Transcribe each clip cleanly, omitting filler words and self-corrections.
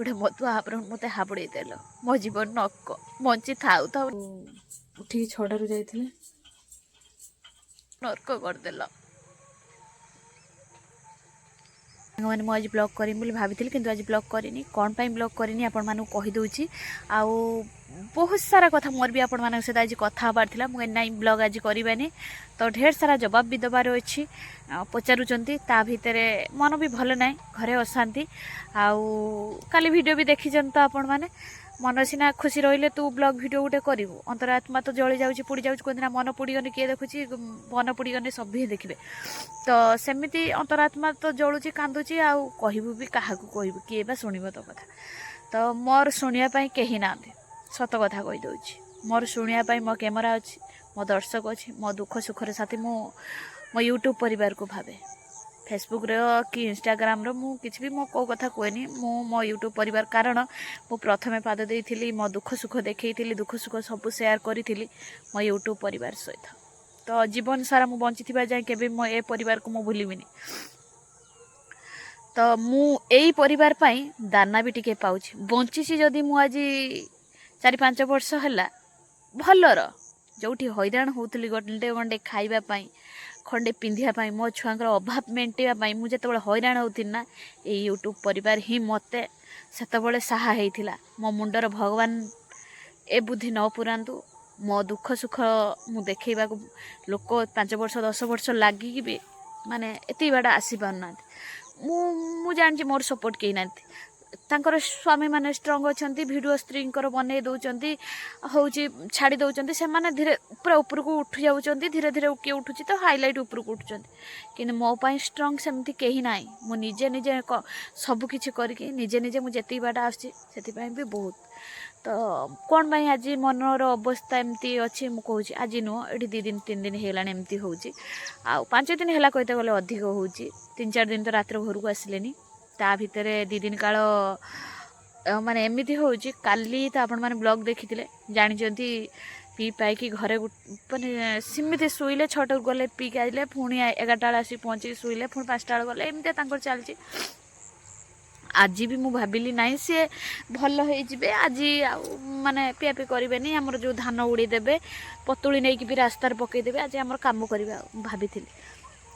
गोटे मधुआ मत हाबुड़े देल मो जीवन नक बंची थाऊ थाऊ उठिकी छड़ारू जाइए नर्क करदेल मैंने मुझे ब्लॉग करी भाभी कि आज ब्लॉग करनी कौन पाई ब्लॉग करनी आपण मानू कहीदे आउ बहुत सारा कथा मोर भी आपण मान सहित आज कथा हबार था मुझे ना ब्लॉग आज करवानी तो ढेर सारा जवाब भी दबार अच्छी पचारुंट ता भितर मन भी भल ना घरे अशांति आउ काली वीडियो भी देखी तो आपण मैंने मन सीना खुशी रही तू ब्लॉग वीडियो गोटे करू अंतरात्मा तो जली जाऊँगी पुड़ी जाऊँगी कहते मन पुड़गने किए देखुची मन पुड़गने सब देखिए तो सेमती अंतरात्मा तो जलुची कांदुची आउ कहबू भी क्या कहबू किए बा शुणव तो कथा तो मोर शुणापी कहीं ना सत कथा कहीदे मोर शुणापी मो कैमेरा अच्छी मो दर्शक अच्छी मो दुख सुखर साथी मो यूट्यूब परिवार को भावे फेसबुक रो कि इंस्टाग्राम रो मु किछि भी मो को कथा कहनी मो यूट्यूब परिवार कारण मु प्रथमे पाद देइथिली मो दुख सुख देखैथिली दुख सुख सब शेयर करिथिली मो यूट्यूब परिवार सहित तो जीवन सारा मु बंची जाए केबे मो ए परिवार को मु भूलिबिनी तो मु एई परिवार पाई दाना भी टिके पाउछि बंची जदि मु आज 4-5 वर्ष हला भलर जोठी हैरान होउतली गंडे गंडे खाइबा पाई खंडे पिंधिया मो छुआंकर अभाव मेन्टेवा मुझे जो हैरान होती ना ये यूट्यूब परिवार ही मते सेतबले साहा होइथिला मो मुंडर भगवान ए बुद्धि न पुरांतु मो दुख सुख मु देखैबा लोक 5 वर्ष 10 वर्ष लगिकी भी माने एति बाड़ा आसी पारना मु जान मोर सपोर्ट कहीं ना तांकर स्वामी माने स्ट्रंग अच्छी भिडियो स्त्री बन दौरान हूँ छाड़ी दौरान से माने धीरे पूरा ऊपर को उठी जाऊँच धीरे धीरे किए उठुची तो हाईलाइट ऊपर को उठुंट कि मो पाई स्ट्रंग सेमती कहीं ना मु निजे निजे सबकि करके निजे निजे मुझे बाट आसी भी बहुत तो कौन पाई आज मनर अवस्था एमती अच्छी मुझे आज नुह ये 2 दिन 3 दिन है एमती हूँ आ 5 दिन है कहते गले अधिक हूँ 3-4 दिन तो रात घर को आसिले ता भितर 2 दिन काल माने एमती हूँ काली तो आपण मैंने ब्लॉग देखी जानी पी पाई घरे माने सिमित शुइले 6 गले पीक आइले पुणी 11टा आसी पहुँची शुइले पुणी 5टा गले एमती चलती आज भी मुझे भाविली ना सी भल हो आज माने पिया पी करें आमर जो धान उड़ीदेवे पतुड़ी नहीं भी रास्तार पकईदेवे आज आम कम करवा भाभी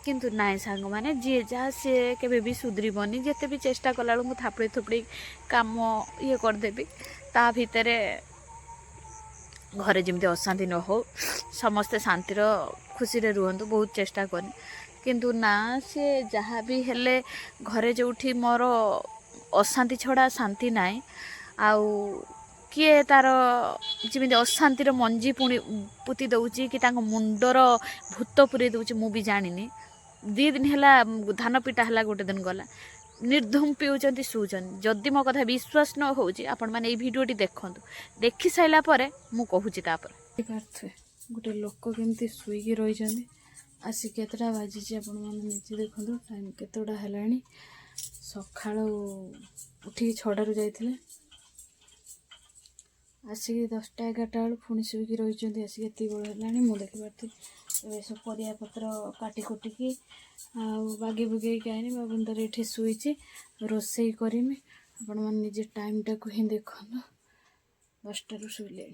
किंतु नाई सांग मैंने जी जहाँ सी केवे भी सुधरबनी जिते भी चेष्टा कला मुझे थापड़ी थुपड़ी काम ये करदेवी ता भितर घरे जमी अशांति न हो समस्ते शांतिर खुशी रुहतु बहुत चेष्टा करनी किंतु ना सी जहाँ भी हेले घरे जो मोर अशांति छड़ा शांति नाई आउ किए तार जमी अशांतिर मंजी पुणी पुति दौची कि मुंडर भूत पुरे दौची मु भी जानी 2 दिन है धान पिटा है गोटे दिन गला निर्धूम पीउंट शुचन जदि मो कथा विश्वास न हो आपण मैंने ये भिडियोटी देखु देखी सारा मुझे गोटे लोक केमती शुईकी रही आसी केतटा बाजी आपण मैंने निजे देखो टाइम केतटा है सका उठिकी छड़ारू जाइए आसिक 10टा 11टा बेलू पुणी शुईकी रही आसिक एत बड़ है मुझे देखिपारी सब परिया पत्र काटी कुटिकी बागे बुगे आईनी बाबुंदर ये शुई रोसई करमी आपण मैंने निजे टाइम टाक ही देखो 10टारू शुइले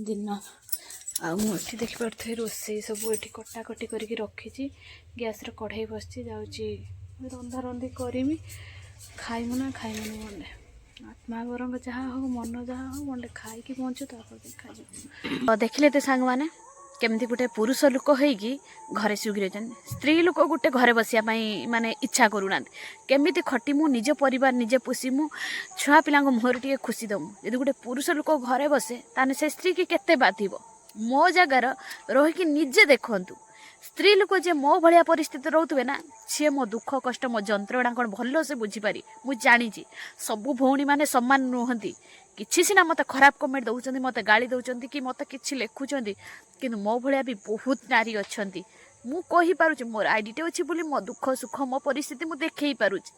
दिन मुझे देखिपारे रोसई सब ये कटाकटी करके रखी गैस कढ़ाई बसी जाऊँगी रंधा रंधी करमी खाइमु ना गंडे आत्मा बरंग जहाँ हो मन जहाँ हो गंडे खाई बंचु देखा देखिले तो सांग मैंने केमती गोटे पुरुष लोक होगी घरे सुखी रही स्त्री लोक गोटे घरे बसिया माने इच्छा करूना केमिति खटिमु निज परिवार निजे पोषिमु छुआ पिला मुहर टे खुशी दमु यदि गोटे पुरुष लोक घरे बसे ताने से स्त्री की केते बाधिब मो जगार रहीकि निजे देखंतु स्त्री लोक जे मो भाया परिस्थिति रोथे ना सी मो दुख कष्ट मो जंत्रणा कौन भल से बुझीपारी मुझे जानी सबू भौणी मैंने सम्मान नुहति किसी सीना मत खराब कमेंट दौरान मत गाड़ी दौरान कि मत कि लिखुंट कि मो भाया भी बहुत नारी अच्छा मु कही पारुछि मोर आईडीटे अच्छी बोली मो दुख सुख मो परिस्थिति मु देखई पारुछि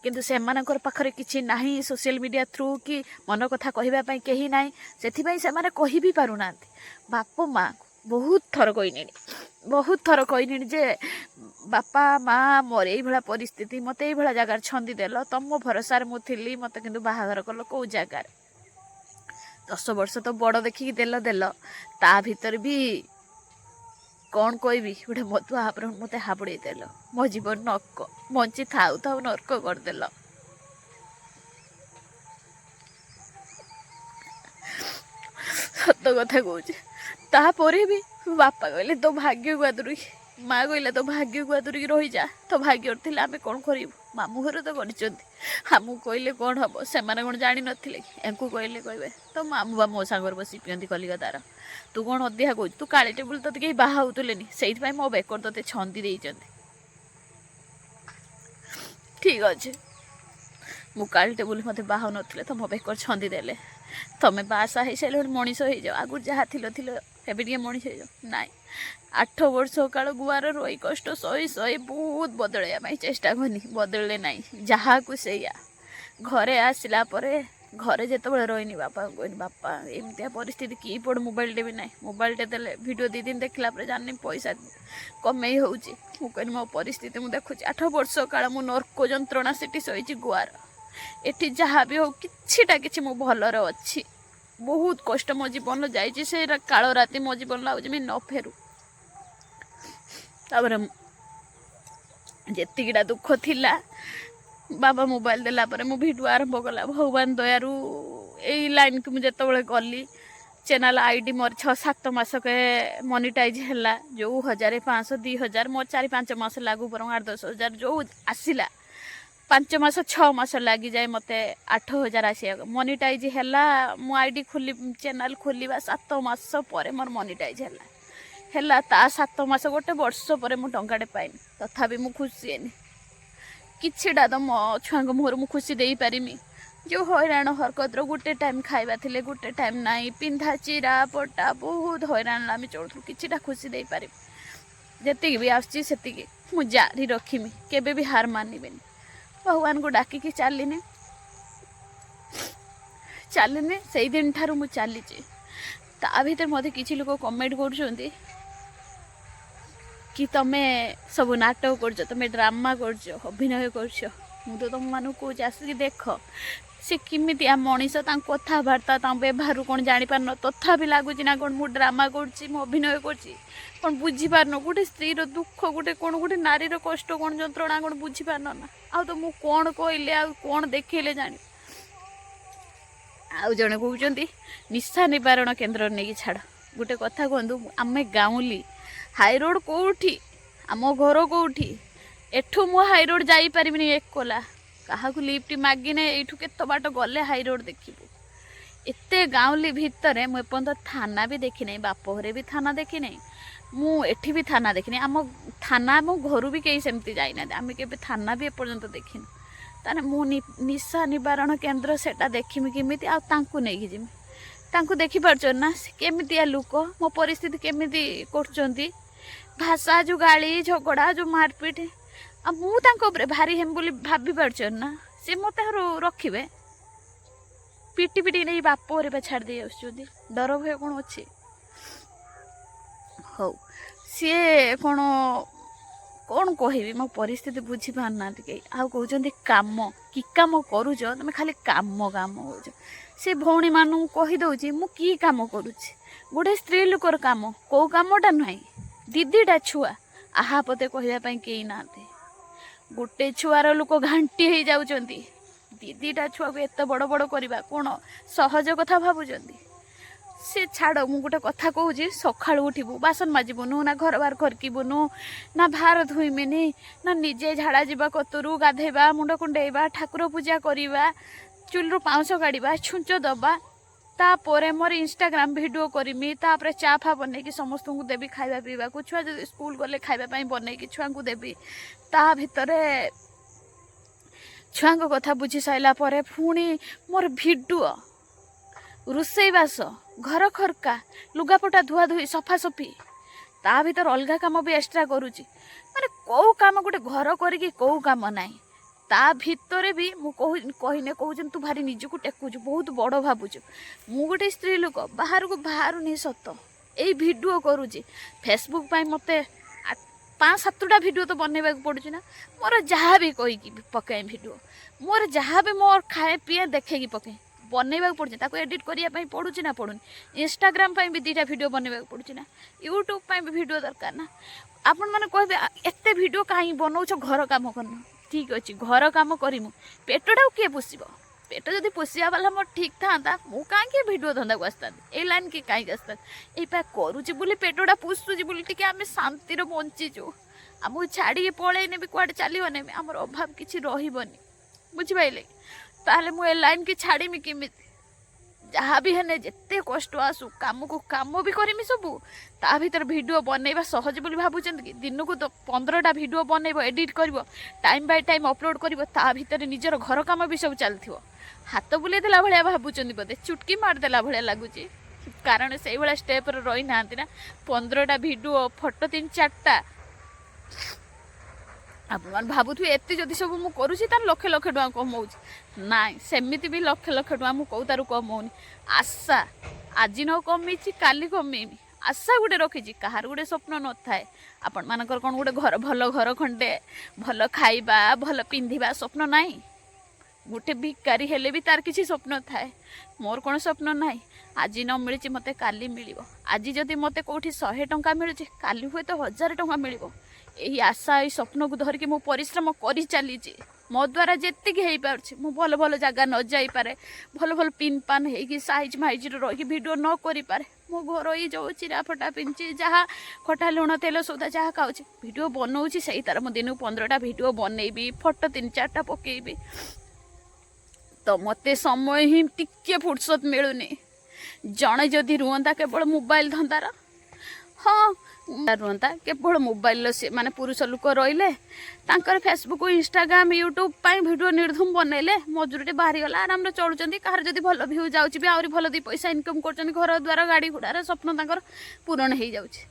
किंतु से मानकर पाखरे किछि नाही सोशल मीडिया थ्रू कि मन कथा कहबा पई केही नाही सेथि पई से माने कहि भी पारुनांती बाप माँ ବହୁତ ଥର କହିଲିଣି ଯେ ବାପା ମା ମୋର ଏଇଭଳିଆ ପରିସ୍ଥିତି, ମୋତେ ଏଇଭଳିଆ ଜାଗାରେ ଛନ୍ଦି ଦେଲ, ତମ ଭରସାରେ ମୁଁ ଥିଲି, ମୋତେ କିନ୍ତୁ ବାହାଘର କଲ କେଉଁ ଜାଗାରେ? 10 ବର୍ଷ ତ ବଡ଼ ଦେଖିକି ଦେଲ, ତା ଭିତରେ ବି କ'ଣ କହିବି, ଗୋଟେ ମଧୁଆ ଭାବରେ ମୋତେ ହାବୁଡ଼େଇ ଦେଲ। ମୋ ଜୀବନ ନର୍କ, ବଞ୍ଚି ଥାଉ ନର୍କ କରିଦେଲ। ସତ କଥା କହୁଛି। ତାପରେ ବି ବାପା କହିଲେ ତୋ ଭାଗ୍ୟକୁ ଆଦୁରିକି, ମା କହିଲା ତୋ ଭାଗ୍ୟକୁ ଆଦୁରିକି ରହିଯା, ତୋ ଭାଗ୍ୟରେ ଥିଲେ ଆମେ କ'ଣ କରିବୁ? ମାମୁଁ ଘର ତ କରିଛନ୍ତି, ଆମକୁ କହିଲେ କ'ଣ ହବ? ସେମାନେ କ'ଣ ଜାଣିନଥିଲେ କି? ୟାଙ୍କୁ କହିଲେ କହିବେ ତୋ ମାମୁଁ ବା ମୋ ସାଙ୍ଗରେ ବସି ପିଅନ୍ତି କଲିକତାର, ତୁ କ'ଣ ଅଧିକା କହୁଛୁ? ତୁ କାଳି ଟେବୁଲ ତୋତେ କେହି ବାହା ହଉଥିଲେନି, ସେଇଥିପାଇଁ ମୋ ବେକର ତୋତେ ଛନ୍ଦି ଦେଇଛନ୍ତି। ଠିକ୍ ଅଛି, ମୁଁ କାଳି ଟେବୁଲ ମୋତେ ବାହା ହଉନଥିଲେ ତ ମୋ ବେକର ଛନ୍ଦି ଦେଲେ। ତମେ ବାହାସାହା ହେଇସାରିଲେ ମଣିଷ ହେଇଯାଅ, ଆଗରୁ ଯାହା ଥିଲ ଏବେ ଟିକେ ମଣିଷ ହେଇଯାଅ। ନାଇଁ, 8 ବର୍ଷ କାଳ ଗୁଆର ରହି କଷ୍ଟ ସହି ବହୁତ ବଦଳାଇବା ପାଇଁ ଚେଷ୍ଟା କଲି, ବଦଳିଲେ ନାହିଁ, ଯାହାକୁ ସେଇଆ। ଘରେ ଆସିଲା ପରେ ଘରେ ଯେତେବେଳେ ରହିନି, ବାପାଙ୍କୁ କହିନି ବାପା ଏମିତିଆ ପରିସ୍ଥିତି, କିପୋର୍ଡ଼ ମୋବାଇଲଟେ ବି ନାହିଁ, ମୋବାଇଲଟେ ଦେଲେ ଭିଡ଼ିଓ 2 ଦିନ ଦେଖିଲା ପରେ ଜାଣିନି ପଇସା କମେଇ ହେଉଛି। ମୁଁ କହିନି ମୋ ପରିସ୍ଥିତି ମୁଁ ଦେଖୁଛି, 8 ବର୍ଷ କାଳ ମୁଁ ନର୍କ ଯନ୍ତ୍ରଣା ସେଠି ସହିଛି ଗୁଆର। ଏଠି ଯାହା ବି ହଉ କିଛି ମୁଁ ଭଲରେ ଅଛି। ବହୁତ କଷ୍ଟ ମୋ ଜୀବନରେ ଯାଇଛି, ସେଇଟା କାଳ ରାତି ମୋ ଜୀବନ ଲାଗୁଛି ବି ନ ଫେରୁ। ତାପରେ ଯେତିକିଟା ଦୁଃଖ ଥିଲା, ବାବା ମୋବାଇଲ ଦେଲା ପରେ ମୁଁ ଭିଡ଼ିଓ ଆରମ୍ଭ କଲା। ଭଗବାନ ଦୟାରୁ ଏଇ ଲାଇନ୍କୁ ମୁଁ ଯେତେବେଳେ ଗଲି, ଚ୍ୟାନେଲ୍ ଆଇଡ଼ି ମୋର 6-7 ମାସକେ ମନିଟାଇଜ୍ ହେଲା। ଯେଉଁ 1500 2000 ମୋର 4-5 ମାସ ଲାଗୁ ବରଂ 8-10 ହଜାର ଯେଉଁ ଆସିଲା, 5 ମାସ 6 ମାସ ଲାଗିଯାଏ ମୋତେ 8000 ଆସିବାକୁ। ମନିଟାଇଜ୍ ହେଲା, ମୁଁ ଆଇଡ଼ି ଚ୍ୟାନେଲ୍ ଖୋଲିବା 7 ମାସ ପରେ ମୋର ମନିଟାଇଜ୍ ହେଲା। ତା 7 ମାସ 1 ବର୍ଷ ପରେ ମୁଁ ଟଙ୍କାଟେ ପାଇନି, ତଥାପି ମୁଁ ଖୁସି ହେନି। କିଛିଟା ତ ମୋ ଛୁଆଙ୍କ ମୁହଁରୁ ମୁଁ ଖୁସି ଦେଇପାରିମି। ଯେଉଁ ହଇରାଣ ହରକତର ଗୋଟେ ଟାଇମ୍ ଖାଇବା ଥିଲେ, ଗୋଟେ ଟାଇମ୍ ନାହିଁ, ପିନ୍ଧା ଚିରା ପଟା ବହୁତ ହଇରାଣ ଆମେ ଚଳୁଥିଲୁ। କିଛିଟା ଖୁସି ଦେଇପାରିବି, ଯେତିକି ବି ଆସୁଛି ସେତିକି ମୁଁ ଜାରି ରଖିମି, କେବେ ବି ହାର ମାନିବିନି। ଭଗବାନଙ୍କୁ ଡାକିକି ଚାଲିନି, ସେଇଦିନ ଠାରୁ ମୁଁ ଚାଲିଛି। ତା ଭିତରେ ମୋତେ କିଛି ଲୋକ କମେଣ୍ଟ କରୁଛନ୍ତି କି ତମେ ସବୁ ନାଟକ କରୁଛ, ତମେ ଡ୍ରାମା କରୁଛ, ଅଭିନୟ କରୁଛ। ମୁଁ ତ ତୁମମାନଙ୍କୁ କହୁଛି, ଆସିକି ଦେଖ ସେ କେମିତିଆ ମଣିଷ, ତାଙ୍କ କଥାବାର୍ତ୍ତା, ତାଙ୍କ ବ୍ୟବହାରରୁ କ'ଣ ଜାଣିପାରୁନ? ତଥାପି ଲାଗୁଛି ନା କ'ଣ ମୁଁ ଡ୍ରାମା କରୁଛି, ମୁଁ ଅଭିନୟ କରୁଛି? କ'ଣ ବୁଝିପାରୁନ? ଗୋଟେ ସ୍ତ୍ରୀର ଦୁଃଖ, ଗୋଟେ ନାରୀର କଷ୍ଟ, କ'ଣ ଯନ୍ତ୍ରଣା, କ'ଣ ବୁଝିପାରୁନ ନା? ଆଉ ତ ମୁଁ କ'ଣ କହିଲେ, ଆଉ କ'ଣ ଦେଖେଇଲେ ଜାଣି? ଆଉ ଜଣେ କହୁଛନ୍ତି ନିଶା ନିବାରଣ କେନ୍ଦ୍ର ନେଇକି ଛାଡ଼। ଗୋଟେ କଥା କୁହନ୍ତୁ, ଆମେ ଗାଉଁଲି, ହାଇରୋଡ଼ କେଉଁଠି, ଆମ ଘର କେଉଁଠି? ଏଠୁ ମୁଁ ହାଇରୋଡ଼ ଯାଇପାରିବିନି ଏକଲା, କାହାକୁ ଲିଫ୍ଟ ମାଗିନେ ଏଇଠୁ କେତେ ବାଟ ଗଲେ ହାଇରୋଡ଼ ଦେଖିବୁ। ଏତେ ଗାଉଁଲି ଭିତରେ ମୁଁ ଏପର୍ଯ୍ୟନ୍ତ ଥାନା ବି ଦେଖିନାହିଁ, ବାପ ଘରେ ବି ଥାନା ଦେଖିନାହିଁ, ମୁଁ ଏଠି ବି ଥାନା ଦେଖିନି। ଆମ ଘରୁ ବି କେହି ସେମିତି ଯାଇନାହାନ୍ତି, ଆମେ କେବେ ଥାନା ବି ଏପର୍ଯ୍ୟନ୍ତ ଦେଖିନୁ। ତାହେଲେ ମୁଁ ନିଶା ନିବାରଣ କେନ୍ଦ୍ର ସେଟା ଦେଖିମି କେମିତି? ଆଉ ତାଙ୍କୁ ନେଇକି ଯିମି? ତାଙ୍କୁ ଦେଖିପାରୁଛ ନା ସେ କେମିତିଆ ଲୋକ, ମୋ ପରିସ୍ଥିତି କେମିତି କରୁଛନ୍ତି? ଭାଷା, ଯେଉଁ ଗାଳି ଝଗଡ଼ା, ଯେଉଁ ମାରପିଟ, ଆଉ ମୁଁ ତାଙ୍କ ଉପରେ ଭାରି ହେମ ବୋଲି ଭାବି ପାରୁଛ ନା? ସେ ମୋତେ ରଖିବେ? ପିଟି ନେଇ ବାପ ଘରେ ବା ଛାଡ଼ି ଦେଇ ଆସୁଛନ୍ତି, ଡର ଭୟ କ'ଣ ଅଛି? ହଉ, ସିଏ କ'ଣ କହିବି, ମୋ ପରିସ୍ଥିତି ବୁଝିପାରୁନାହାନ୍ତି କେହି। ଆଉ କହୁଛନ୍ତି କାମ, କି କାମ କରୁଛ ତମେ? ଖାଲି କାମ କହୁଛ। ସେ ଭଉଣୀମାନଙ୍କୁ କହିଦେଉଛି ମୁଁ କି କାମ କରୁଛି? ଗୋଟେ ସ୍ତ୍ରୀ ଲୋକର କାମ କେଉଁ କାମଟା ନାହିଁ? 2ଟା ଛୁଆ, ଆହା ପତେ କହିବା ପାଇଁ କେହି ନାହାନ୍ତି। ଗୋଟେ ଛୁଆର ଲୋକ ଘାଣ୍ଟି ହେଇଯାଉଛନ୍ତି। 2ଟା ଛୁଆକୁ ଏତେ ବଡ଼ କରିବା କ'ଣ ସହଜ କଥା ଭାବୁଛନ୍ତି? ସେ ଛାଡ଼, ମୁଁ ଗୋଟେ କଥା କହୁଛି, ସକାଳୁ ଉଠିବୁ, ବାସନ ମାଜିବୁନୁ, ନା ଘର ବାହାର କରିକିବୁନୁ, ନା ଭାର ଧୋଇମିନି, ନା ନିଜେ ଝାଡ଼ା ଯିବା କତରୁ, ଗାଧେଇବା, ମୁଣ୍ଡ କୁଣ୍ଡେଇବା, ଠାକୁର ପୂଜା କରିବା, ଚୁଲିରୁ ପାଉଁଶ କାଢ଼ିବା, ଛୁଞ୍ଚ ଦେବା, ତାପରେ ମୋର ଇନଷ୍ଟାଗ୍ରାମ ଭିଡ଼ିଓ କରିମି, ତାପରେ ଚା ଫା ବନେଇକି ସମସ୍ତଙ୍କୁ ଦେବି ଖାଇବା ପିଇବାକୁ, ଛୁଆ ଯଦି ସ୍କୁଲ ଗଲେ ଖାଇବା ପାଇଁ ବନେଇକି ଛୁଆଙ୍କୁ ଦେବି, ତା ଭିତରେ ଛୁଆଙ୍କ କଥା ବୁଝି ସାରିଲା ପରେ ପୁଣି ମୋର ଭିଡ଼ିଓ, ରୋଷେଇବାସ, ଘର ଖରକା, ଲୁଗାପଟା ଧୁଆଧୁଇ, ସଫାସଫି, ତା ଭିତରେ ଅଲଗା କାମ ବି ଏକ୍ସଟ୍ରା କରୁଛି। ମାନେ କେଉଁ କାମ ଗୋଟେ ଘର କରିକି କେଉଁ କାମ ନାହିଁ। ତା ଭିତରେ ବି ମୁଁ କହିନେ କହୁଛନ୍ତି ତୁ ଭାରି ନିଜକୁ ଟେକୁଛୁ, ବହୁତ ବଡ଼ ଭାବୁଛୁ। ମୁଁ ଗୋଟେ ସ୍ତ୍ରୀ ଲୋକ, ବାହାରକୁ ବାହାରୁନି ସତ, ଏଇ ଭିଡ଼ିଓ କରୁଛି ଫେସବୁକ୍ ପାଇଁ ମୋତେ 5-7ଟା ଭିଡ଼ିଓ ତ ବନେଇବାକୁ ପଡ଼ୁଛି ନା। ମୋର ଯାହା ବି କହିକି ପକାଏ ଭିଡ଼ିଓ, ମୋର ଯାହା ବି ମୋର ଖାଏ ପିଏ ଦେଖେଇକି ପକାଏ, ବନେଇବାକୁ ପଡ଼ୁଛି, ତାକୁ ଏଡ଼ିଟ୍ କରିବା ପାଇଁ ପଡ଼ୁଛି ନା ପଡ଼ୁନି। ଇନଷ୍ଟାଗ୍ରାମ ପାଇଁ ବି 2ଟା ଭିଡ଼ିଓ ବନେଇବାକୁ ପଡ଼ୁଛି ନା, ୟୁଟ୍ୟୁବ୍ ପାଇଁ ବି ଭିଡ଼ିଓ ଦରକାର ନା। ଆପଣମାନେ କହିବେ ଏତେ ଭିଡ଼ିଓ କାହିଁକି ବନଉଛ, ଘର କାମ କରୁନ। ଠିକ୍ ଅଛି, ଘର କାମ କରିମୁ, ପେଟଟାକୁ କିଏ ପୋଷିବ? ପେଟ ଯଦି ପୋଷିବା ବାଲା ମୋର ଠିକ୍ ଥାନ୍ତା, ମୁଁ କାହିଁକି ଭିଡ଼ିଓ ଧନ୍ଦାକୁ ଆସିଥାନ୍ତି, ଏଇ ଲାଇନ୍ କି କାହିଁକି ଆସିଥାନ୍ତି? ଏଇପା କରୁଛି ବୋଲି, ପେଟଟା ପୋଷୁଛି ବୋଲି ଟିକେ ଆମେ ଶାନ୍ତିରେ ବଞ୍ଚିଛୁ। ଆମକୁ ଛାଡ଼ିକି ପଳେଇ ନେବି, କୁଆଡ଼େ ଚାଲିବ ନେବି, ଆମର ଅଭାବ କିଛି ରହିବନି। ବୁଝିପାରିଲେ? ତାହେଲେ ମୁଁ ଏ ଲାଇନ୍ କି ଛାଡ଼ିମି କେମିତି? ଯାହା ବି ହେଲେ ଯେତେ କଷ୍ଟ ଆସୁ, କାମକୁ କାମ ବି କରିମି ସବୁ, ତା ଭିତରେ ଭିଡ଼ିଓ ବନେଇବା ସହଜ ବୋଲି ଭାବୁଛନ୍ତି କି? ଦିନକୁ ତ 15ଟା ଭିଡ଼ିଓ ବନେଇବ, ଏଡ଼ିଟ୍ କରିବ, ଟାଇମ୍ ବାଇ ଟାଇମ୍ ଅପଲୋଡ଼ କରିବ, ତା ଭିତରେ ନିଜର ଘର କାମ ବି ସବୁ ଚାଲିଥିବ। ହାତ ବୁଲେଇ ଦେଲା ଭଳିଆ ଭାବୁଛନ୍ତି ବୋଧେ, ଚୁଟକି ମାରିଦେଲା ଭଳିଆ ଲାଗୁଛି, କାରଣ ସେଇଭଳିଆ ଷ୍ଟେପ୍ରେ ରହିନାହାନ୍ତି ନା। 15ଟା ଭିଡ଼ିଓ, ଫଟୋ 3-4ଟା। ଆପଣମାନେ ଭାବୁଥିବେ ଏତେ ଯଦି ସବୁ ମୁଁ କରୁଛି ତାହେଲେ ଲକ୍ଷ ଲକ୍ଷ ଟଙ୍କା କମଉଛି। ନାଇଁ, ସେମିତି ବି ଲକ୍ଷ ଲକ୍ଷ ଟଙ୍କା ମୁଁ କୋଉଟାରୁ କମଉନି। ଆଶା ଆଜି ନ କମେଇଛି କାଲି କମେଇବି, ଆଶା ଗୋଟେ ରଖିଛି। କାହାର ଗୋଟେ ସ୍ୱପ୍ନ ନଥାଏ? ଆପଣମାନଙ୍କର କ'ଣ ଗୋଟେ ଭଲ ଘର ଖଣ୍ଡେ, ଭଲ ଖାଇବା, ଭଲ ପିନ୍ଧିବା ସ୍ୱପ୍ନ ନାହିଁ? ଗୋଟେ ଭିକାରୀ ହେଲେ ବି ତାର କିଛି ସ୍ୱପ୍ନ ଥାଏ। ମୋର କ'ଣ ସ୍ୱପ୍ନ ନାହିଁ? ଆଜି ନ ମିଳିଛି ମୋତେ କାଲି ମିଳିବ। ଆଜି ଯଦି ମୋତେ କେଉଁଠି 100 ଟଙ୍କା ମିଳୁଛି, କାଲି ହୁଏତ 1000 ଟଙ୍କା ମିଳିବ। ଏହି ଆଶା, ଏଇ ସ୍ୱପ୍ନକୁ ଧରିକି ମୁଁ ପରିଶ୍ରମ କରି ଚାଲିଛି। ମୋ ଦ୍ୱାରା ଯେତିକି ହେଇପାରୁଛି, ମୁଁ ଭଲ ଭଲ ଜାଗା ନ ଯାଇପାରେ, ଭଲ ଭଲ ପିନ୍ ପାନ୍ ହେଇକି ସାଇଜ୍ ମାଇଜ୍ରେ ରହିକି ଭିଡ଼ିଓ ନ କରିପାରେ, ମୋ ଘରୋଇ ଯେଉଁ ଚିରା ଫଟା ପିନ୍ଧୁଛି, ଯାହା ଖଟା ଲୁଣ ତେଲ ସଉଦା ଯାହା ଖାଉଛି, ଭିଡ଼ିଓ ବନଉଛି। ସେଇ ତାର ମୁଁ ଦିନକୁ 15ଟା ଭିଡ଼ିଓ ବନେଇବି, ଫଟୋ 3-4ଟା ପକେଇବି। ତ ମୋତେ ସମୟ ହିଁ ଟିକେ ଫୁର୍ସତ ମିଳୁନି। ଜଣେ ଯଦି ରୁହନ୍ତା କେବଳ ମୋବାଇଲ ଧନ୍ଦାର, ହଁ ରୁହନ୍ତା କେବଳ ମୋବାଇଲର, ସେ ମାନେ ପୁରୁଷ ଲୋକ ରହିଲେ ତାଙ୍କର ଫେସବୁକ୍, ଇନଷ୍ଟାଗ୍ରାମ, ୟୁଟ୍ୟୁବ୍ ପାଇଁ ଭିଡ଼ିଓ ନିର୍ଧୁମ ବନେଇଲେ, ମଜୁରୀଟେ ବାହାରିଗଲା, ଆରାମରେ ଚଳୁଛନ୍ତି। କାହାର ଯଦି ଭଲ ଭିଉ ଯାଉଛି ବି, ଆହୁରି ଭଲ 2 ପଇସା ଇନକମ୍ କରୁଛନ୍ତି, ଘର ଦ୍ୱାର ଗାଡ଼ି ଘୋଡ଼ାର ସ୍ୱପ୍ନ ତାଙ୍କର ପୂରଣ ହେଇଯାଉଛି।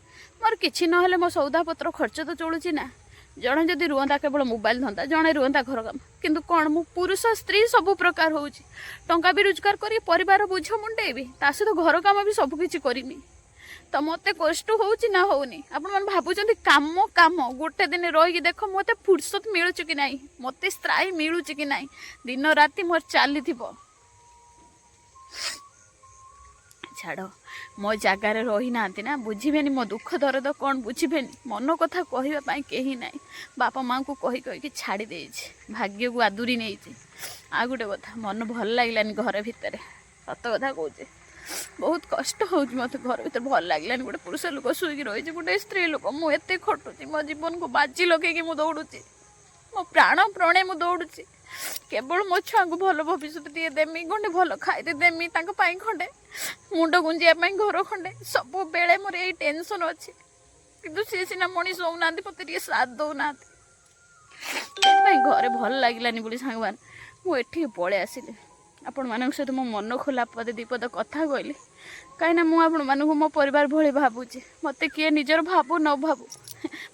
ମୋର କିଛି ନହେଲେ ମୋ ସଉଦାପତ୍ର ଖର୍ଚ୍ଚ ତ ଚଳୁଛି ନା। ଜଣେ ଯଦି ରୁହନ୍ତା କେବଳ ମୋବାଇଲ ଧନ୍ଦା, ଜଣେ ରୁହନ୍ତା ଘର କାମ, କିନ୍ତୁ କ'ଣ ମୁଁ ପୁରୁଷ ସ୍ତ୍ରୀ ସବୁ ପ୍ରକାର ହେଉଛି, ଟଙ୍କା ବି ରୋଜଗାର କରି ପରିବାର ବୋଝ ମୁଣ୍ଡେଇବି, ତା ସହିତ ଘର କାମ ବି ସବୁ କିଛି କରିମି। ତ ମୋତେ କଷ୍ଟ ହେଉଛି ନା ହେଉନି? ଆପଣମାନେ ଭାବୁଛନ୍ତି କାମ କାମ, ଗୋଟେ ଦିନ ରହିକି ଦେଖ ମୋତେ ଫୁର୍ସତ ମିଳୁଛି କି ନାହିଁ, ମୋତେ ସ୍ତ୍ରାଇ ମିଳୁଛି କି ନାହିଁ। ଦିନ ରାତି ମୋର ଚାଲିଥିବ। ଛାଡ଼, ମୋ ଜାଗାରେ ରହିନାହାନ୍ତି ନା, ବୁଝିବେନି ମୋ ଦୁଃଖ ଦରଦ କ'ଣ, ବୁଝିବେନି। ମନ କଥା କହିବା ପାଇଁ କେହି ନାହିଁ। ବାପା ମାଆଙ୍କୁ କହି କହିକି ଛାଡ଼ି ଦେଇଛି, ଭାଗ୍ୟକୁ ଆଦୁରି ନେଇଛି। ଆଉ ଗୋଟେ କଥା, ମନ ଭଲ ଲାଗିଲାନି ଘର ଭିତରେ, ସତ କଥା କହୁଛି। ବହୁତ କଷ୍ଟ ହେଉଛି ମୋତେ ଘର ଭିତରେ, ଭଲ ଲାଗିଲାନି। ଗୋଟେ ପୁରୁଷ ଲୋକ ଶୋଇକି ରହିଛି, ଗୋଟେ ସ୍ତ୍ରୀ ଲୋକ। ମୁଁ ଏତେ ଖଟୁଛି, ମୋ ଜୀବନକୁ ବାଜି ଲଗେଇକି ମୁଁ ଦୌଡ଼ୁଛି, ମୋ ପ୍ରାଣ ପ୍ରଣେ ମୁଁ ଦୌଡ଼ୁଛି। କେବଳ ମୋ ଛୁଆଙ୍କୁ ଭଲ ଭବିଷ୍ୟତ ଟିକେ ଦେମି, ଖଣ୍ଡେ ଭଲ ଖାଇତେ ଦେମି, ତାଙ୍କ ପାଇଁ ଖଣ୍ଡେ ମୁଣ୍ଡ ଗୁଞ୍ଜିବା ପାଇଁ ଘର ଖଣ୍ଡେ, ସବୁବେଳେ ମୋର ଏଇ ଟେନସନ୍ ଅଛି। କିନ୍ତୁ ସିଏ ସିନା ମଣିଷ ହଉନାହାନ୍ତି, ମୋତେ ଟିକେ ସାଥ ଦେଉନାହାନ୍ତି। ସେଥିପାଇଁ ଘରେ ଭଲ ଲାଗିଲାନି ବୋଲି ସାଙ୍ଗମାନେ ମୁଁ ଏଠିକି ପଳେଇ ଆସିଲି। ଆପଣମାନଙ୍କ ସହିତ ମୋ ମନ ଖୋଲା ପଦେ 2 ପଦ କଥା କହିଲି, କାହିଁକିନା ମୁଁ ଆପଣମାନଙ୍କୁ ମୋ ପରିବାର ଭଳି ଭାବୁଛି। ମୋତେ କିଏ ନିଜର ଭାବୁ ନ ଭାବୁ,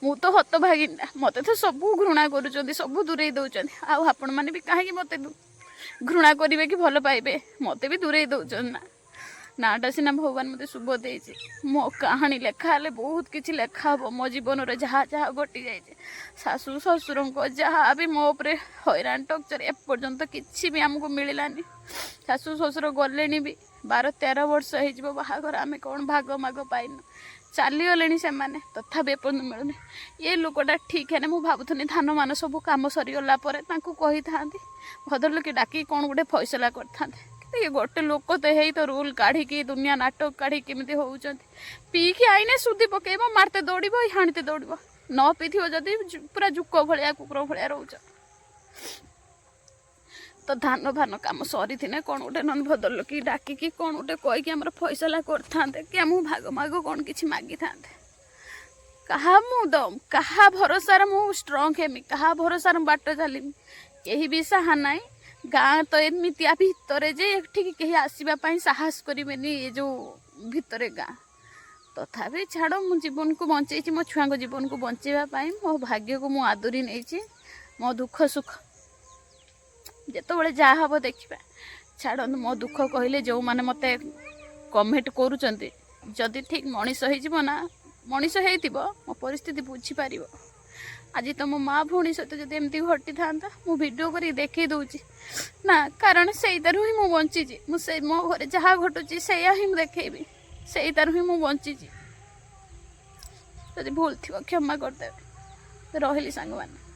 ମୁଁ ତ ହତଭାଗିନା, ମୋତେ ତ ସବୁ ଘୃଣା କରୁଛନ୍ତି, ସବୁ ଦୂରେଇ ଦେଉଛନ୍ତି। ଆଉ ଆପଣମାନେ ବି କାହିଁକି ମୋତେ ଘୃଣା କରିବେ କି ଭଲ ପାଇବେ? ମୋତେ ବି ଦୂରେଇ ଦେଉଛନ୍ତି ନା। ନାଁଟା ସିନା ଭଗବାନ ମୋତେ ଶୁଭ ଦେଇଛି। ମୋ କାହାଣୀ ଲେଖା ହେଲେ ବହୁତ କିଛି ଲେଖା ହେବ। ମୋ ଜୀବନରେ ଯାହା ଯାହା ଘଟି ଯାଇଛି, ଶାଶୁ ଶ୍ୱଶୁରଙ୍କ ଯାହା ବି ମୋ ଉପରେ ହଇରାଣ ଟର୍ଚର, ଏପର୍ଯ୍ୟନ୍ତ କିଛି ବି ଆମକୁ ମିଳିଲାନି। ଶାଶୁ ଶ୍ୱଶୁର ଗଲେଣି ବି, 12-13 ବର୍ଷ ହେଇଯିବ ବାହାଘର, ଆମେ କ'ଣ ଭାଗ ମାଗ ପାଇନୁ, ଚାଲିଗଲେଣି ସେମାନେ, ତଥାପି ଏପର୍ଯ୍ୟନ୍ତ ମିଳୁନି। ଏ ଲୋକଟା ଠିକ୍ ହେଲେ ମୁଁ ଭାବୁଥିଲି ଧାନ ମାନ ସବୁ କାମ ସରିଗଲା ପରେ ତାଙ୍କୁ କହିଥାନ୍ତି, ଭଦ୍ରଲୋକେ ଡାକି କ'ଣ ଗୋଟେ ଫଇସଲା କରିଥାନ୍ତେ। କିନ୍ତୁ ଏ ଗୋଟେ ଲୋକ ତ ହେଇ ତ ରୁଲ୍ କାଢ଼ିକି, ଦୁନିଆ ନାଟକ କାଢ଼ିକି କେମିତି ହେଉଛନ୍ତି। ପିଇକି ଆଇନେ ସୁଧି ପକେଇବ, ମାରତେ ଦୌଡ଼ିବ, ହାଣିତେ ଦୌଡ଼ିବ। ନ ପିଇଥିବ ଯଦି ପୁରା ଜୁକ ଭଳିଆ, କୁକୁର ଭଳିଆ ରହୁଛ। ତ ଧାନ ଭାନ କାମ ସରିଥିନେ କ'ଣ ଗୋଟେ ନହେଲେ ଭଦ୍ରଲୋକେ ଡାକିକି କ'ଣ ଗୋଟେ କହିକି ଆମର ଫଇସଲା କରିଥାନ୍ତେ, କି ଆମକୁ ଭାଗ ମାଗ କ'ଣ କିଛି ମାଗିଥାନ୍ତେ। କାହା ଭରସାରେ ମୁଁ ଷ୍ଟ୍ରଙ୍ଗ ହେମି, କାହା ଭରସାରେ ମୁଁ ବାଟ ଚାଲିମି, କେହି ବି ସାହା ନାହିଁ। ଗାଁ ତ ଏମିତିଆ ଭିତରେ ଯେ ଏଠିକି କେହି ଆସିବା ପାଇଁ ସାହସ କରିବେନି, ଏ ଯେଉଁ ଭିତରେ ଗାଁ। ତଥାପି ଛାଡ଼, ମୁଁ ଜୀବନକୁ ବଞ୍ଚେଇଛି, ମୋ ଛୁଆଙ୍କ ଜୀବନକୁ ବଞ୍ଚେଇବା ପାଇଁ। ମୋ ଭାଗ୍ୟକୁ ମୁଁ ଆଦରି ନେଇଛି। ମୋ ଦୁଃଖ ସୁଖ ଯେତେବେଳେ ଯାହା ହେବ ଦେଖିବା। ଛାଡ଼ନ୍ତୁ, ମୋ ଦୁଃଖ କହିଲେ ଯେଉଁମାନେ ମୋତେ କମେଣ୍ଟ କରୁଛନ୍ତି, ଯଦି ଠିକ୍ ମଣିଷ ହେଇଯିବ ନା, ମଣିଷ ହେଇଥିବ ମୋ ପରିସ୍ଥିତି ବୁଝିପାରିବ। ଆଜି ତମ ମା ଭଉଣୀ ସହିତ ଯଦି ଏମିତି ଘଟିଥାନ୍ତା, ମୁଁ ଭିଡ଼ିଓ କରିକି ଦେଖେଇ ଦେଉଛି ନା, କାରଣ ସେଇଟାରୁ ହିଁ ମୁଁ ବଞ୍ଚିଛି। ମୁଁ ସେଇ ମୋ ଘରେ ଯାହା ଘଟୁଛି ସେଇଆ ହିଁ ମୁଁ ଦେଖେଇବି, ସେଇଟାରୁ ହିଁ ମୁଁ ବଞ୍ଚିଛି। ଯଦି ଭୁଲ ଥିବ କ୍ଷମା କରିଦେବେ। ରହିଲି ସାଙ୍ଗମାନେ।